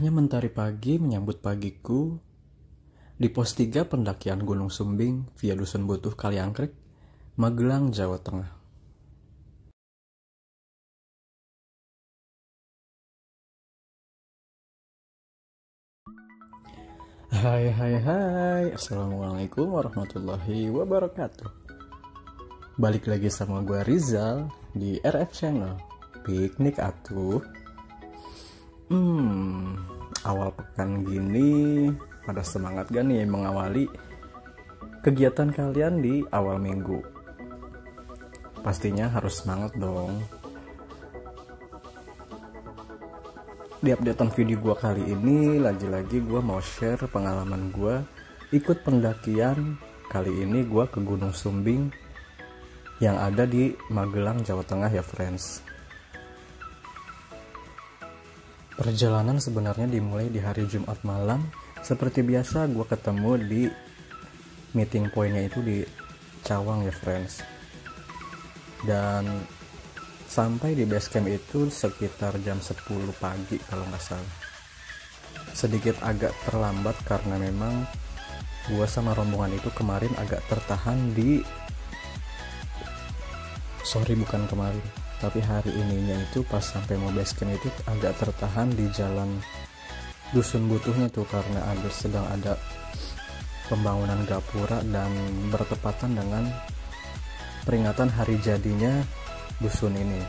Indahnya mentari pagi menyambut pagiku di pos 3 pendakian Gunung Sumbing via Dusun Butuh Kaliangkrek, Magelang, Jawa Tengah. Hai, Assalamualaikum warahmatullahi wabarakatuh. Balik lagi sama gue Rizal di RF Channel, piknik atuh. Awal pekan gini pada semangat gak nih mengawali kegiatan kalian di awal minggu? Pastinya harus semangat dong. Di updatean video gue kali ini lagi-lagi gue mau share pengalaman gue ikut pendakian. Kali ini gue ke Gunung Sumbing yang ada di Magelang, Jawa Tengah ya friends. Perjalanan sebenarnya dimulai di hari Jumat malam. Seperti biasa gue ketemu di meeting pointnya itu di Cawang ya friends. Dan sampai di base camp itu sekitar jam 10 pagi kalau nggak salah. Sedikit agak terlambat karena memang gue sama rombongan itu kemarin agak tertahan di tapi hari ininya itu pas sampai mau base camp itu agak tertahan di jalan Dusun Butuhnya tuh karena sedang ada pembangunan gapura dan bertepatan dengan peringatan hari jadinya dusun ini.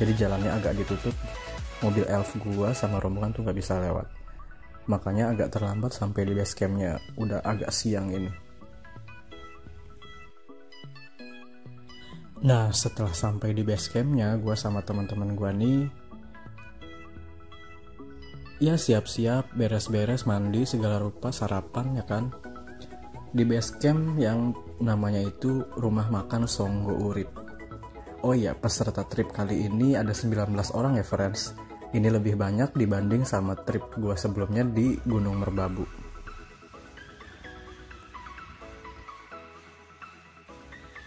Jadi jalannya agak ditutup, mobil elf gua sama rombongan tuh nggak bisa lewat. Makanya agak terlambat sampai di base campnya, udah agak siang ini. Nah, setelah sampai di base campnya, gue sama teman-teman gue nih ya siap-siap, beres-beres, mandi, segala rupa, sarapan ya kan. Di base camp yang namanya itu Rumah Makan Songgo Urip. Oh iya, peserta trip kali ini ada 19 orang ya friends. Ini lebih banyak dibanding sama trip gue sebelumnya di Gunung Merbabu.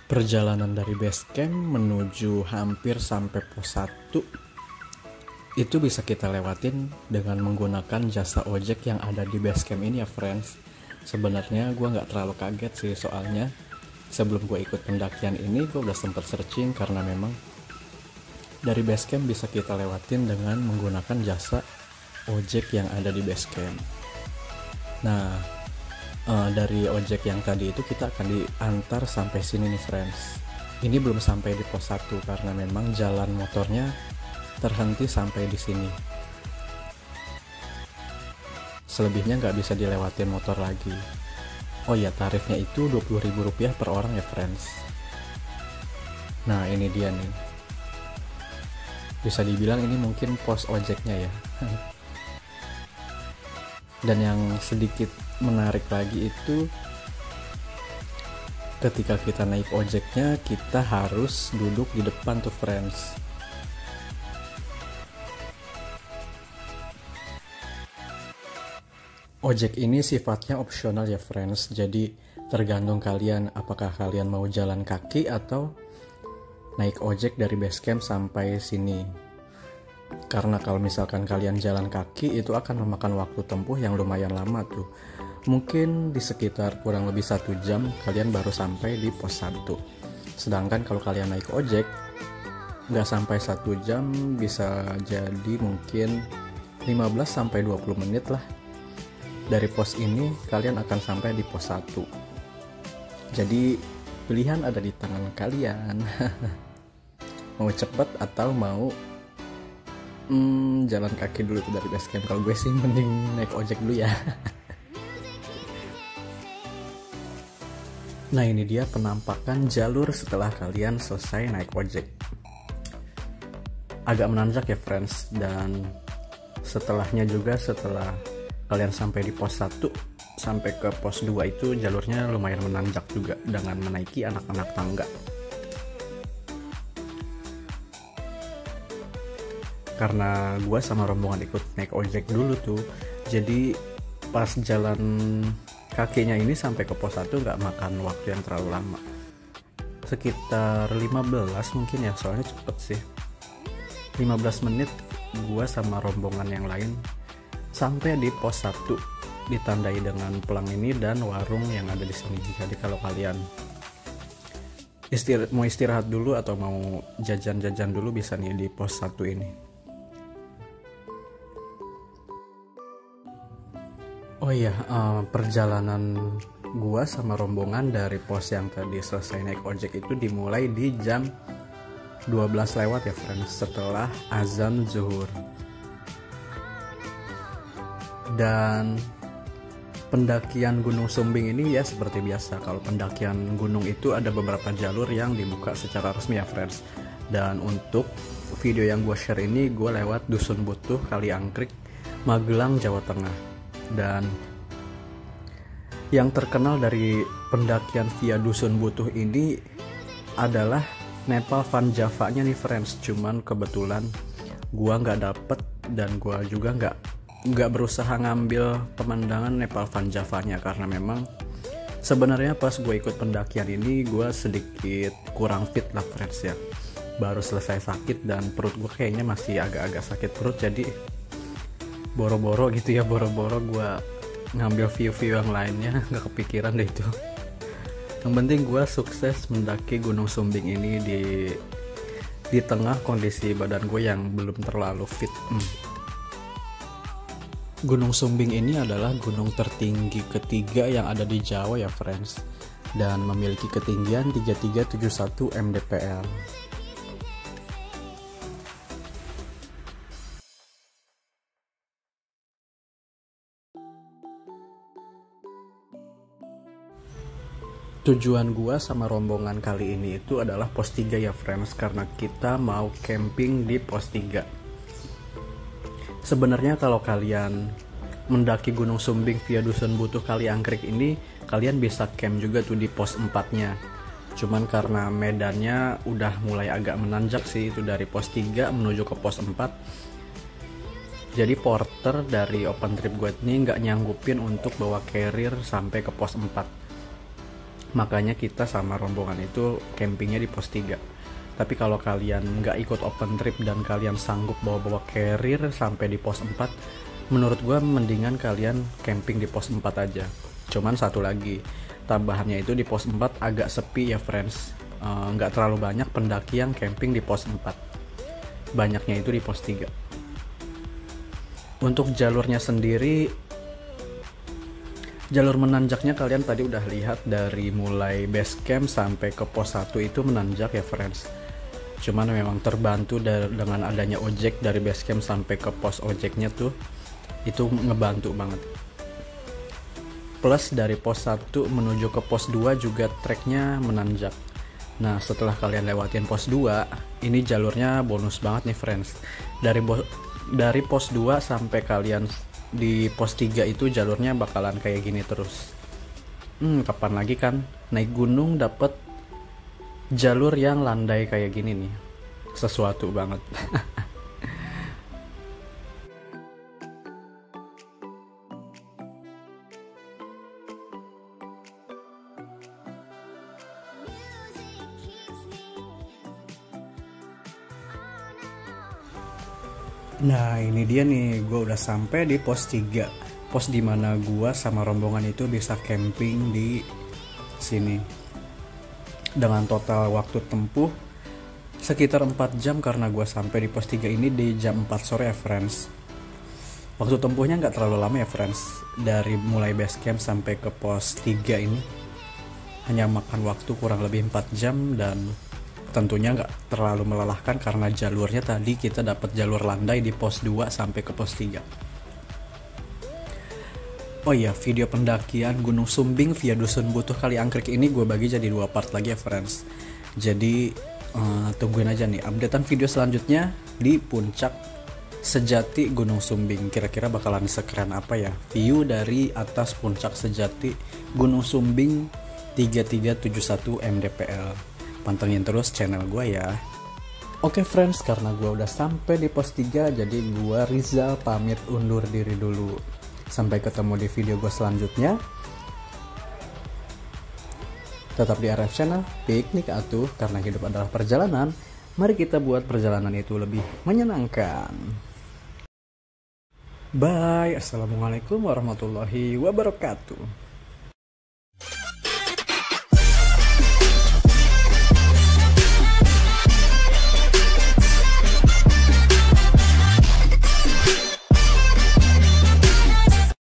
Perjalanan dari base camp menuju hampir sampai pos 1 itu bisa kita lewatin dengan menggunakan jasa ojek yang ada di base camp ini ya friends. Sebenarnya gue nggak terlalu kaget sih, soalnya sebelum gue ikut pendakian ini gue udah sempet searching karena memang dari base camp bisa kita lewatin dengan menggunakan jasa ojek yang ada di base camp. Nah, dari ojek yang tadi itu kita akan diantar sampai sini nih friends. Ini belum sampai di pos 1 karena memang jalan motornya terhenti sampai di sini. Selebihnya nggak bisa dilewatin motor lagi. Oh ya, tarifnya itu Rp20.000 per orang ya friends. Nah ini dia nih, bisa dibilang ini mungkin pos ojeknya ya. Dan yang sedikit menarik lagi itu ketika kita naik ojeknya kita harus duduk di depan tuh friends. Ojek ini sifatnya opsional ya friends, jadi tergantung kalian apakah kalian mau jalan kaki atau naik ojek dari base camp sampai sini. Karena kalau misalkan kalian jalan kaki itu akan memakan waktu tempuh yang lumayan lama tuh. Mungkin di sekitar kurang lebih 1 jam kalian baru sampai di pos 1. Sedangkan kalau kalian naik ojek nggak sampai 1 jam, bisa jadi mungkin 15-20 menit lah. Dari pos ini kalian akan sampai di pos 1. Jadi pilihan ada di tangan kalian. Mau cepet atau mau jalan kaki dulu tuh dari base camp. Kalau gue sih mending naik ojek dulu ya. Nah ini dia penampakan jalur setelah kalian selesai naik ojek. Agak menanjak ya friends. Dan setelahnya juga, setelah kalian sampai di pos 1 sampai ke pos 2 itu jalurnya lumayan menanjak juga dengan menaiki anak-anak tangga. Karena gue sama rombongan ikut naik ojek dulu tuh, jadi pas jalan kakinya ini sampai ke pos 1 nggak makan waktu yang terlalu lama, sekitar 15 mungkin ya, soalnya cepet sih. 15 menit gue sama rombongan yang lain sampai di pos 1, ditandai dengan pelang ini dan warung yang ada di sini. Jadi kalau kalian mau istirahat dulu atau mau jajan-jajan dulu bisa nih di pos 1 ini. Oh iya, perjalanan gua sama rombongan dari pos yang tadi selesai naik ojek itu dimulai di jam 12 lewat ya friends, setelah azan zuhur. Dan pendakian Gunung Sumbing ini ya seperti biasa, kalau pendakian gunung itu ada beberapa jalur yang dibuka secara resmi ya friends. Dan untuk video yang gue share ini gue lewat Dusun Butuh, Kaliangkrik, Magelang, Jawa Tengah. Dan yang terkenal dari pendakian via Dusun Butuh ini adalah Nepal Van Java-nya nih friends. Cuman kebetulan gue nggak dapet dan gue juga nggak berusaha ngambil pemandangan Nepal Van Java-nya, karena memang sebenarnya pas gue ikut pendakian ini gue sedikit kurang fit lah friends ya. Baru selesai sakit dan perut gue kayaknya masih agak-agak sakit perut, jadi boro-boro gitu ya, boro-boro gue ngambil view-view yang lainnya, nggak kepikiran deh itu. Yang penting gue sukses mendaki Gunung Sumbing ini di tengah kondisi badan gue yang belum terlalu fit. Gunung Sumbing ini adalah gunung tertinggi ketiga yang ada di Jawa ya friends, dan memiliki ketinggian 3371 mdpl. Tujuan gua sama rombongan kali ini itu adalah pos 3 ya friends, karena kita mau camping di pos 3. Sebenarnya kalau kalian mendaki Gunung Sumbing via Dusun Butuh Kaliangkrik ini, kalian bisa camp juga tuh di pos 4-nya. Cuman karena medannya udah mulai agak menanjak sih, itu dari pos 3 menuju ke pos 4. Jadi porter dari open trip gue ini nggak nyanggupin untuk bawa carrier sampai ke pos 4. Makanya kita sama rombongan itu campingnya di pos 3. Tapi kalau kalian nggak ikut open trip dan kalian sanggup bawa carrier sampai di pos 4, menurut gue mendingan kalian camping di pos 4 aja. Cuman satu lagi, tambahannya itu di pos 4 agak sepi ya friends. Nggak terlalu banyak pendaki yang camping di pos 4. Banyaknya itu di pos 3. Untuk jalurnya sendiri, jalur menanjaknya kalian tadi udah lihat, dari mulai base camp sampai ke pos 1 itu menanjak ya friends. Cuman memang terbantu dengan adanya ojek dari base camp sampai ke pos ojeknya tuh, itu ngebantu banget. Plus dari pos 1 menuju ke pos 2 juga treknya menanjak. Nah setelah kalian lewatin pos 2, ini jalurnya bonus banget nih friends. Dari pos 2 sampai kalian di pos 3 itu jalurnya bakalan kayak gini terus. Kapan lagi kan naik gunung dapet jalur yang landai kayak gini nih, sesuatu banget. Nah ini dia nih, gue udah sampai di pos 3, pos dimana gue sama rombongan itu bisa camping di sini dengan total waktu tempuh sekitar 4 jam, karena gue sampai di pos 3 ini di jam 4 sore ya friends. Waktu tempuhnya nggak terlalu lama ya friends, dari mulai base camp sampai ke pos 3 ini hanya makan waktu kurang lebih 4 jam, dan tentunya nggak terlalu melelahkan karena jalurnya tadi kita dapat jalur landai di pos 2 sampai ke pos 3. Oh iya, video pendakian Gunung Sumbing via Dusun Butuh Kaliangkrik ini gue bagi jadi 2 part lagi ya friends. Jadi tungguin aja nih updatean video selanjutnya di puncak sejati Gunung Sumbing. Kira-kira bakalan sekeren apa ya view dari atas puncak sejati Gunung Sumbing 3371 mdpl. Pantengin terus channel gue ya. Oke friends, karena gue udah sampai di pos 3, jadi gue Rizal pamit undur diri dulu. Sampai ketemu di video gue selanjutnya. Tetap di RF Channel, piknik atuh, karena hidup adalah perjalanan. Mari kita buat perjalanan itu lebih menyenangkan. Bye. Assalamualaikum warahmatullahi wabarakatuh.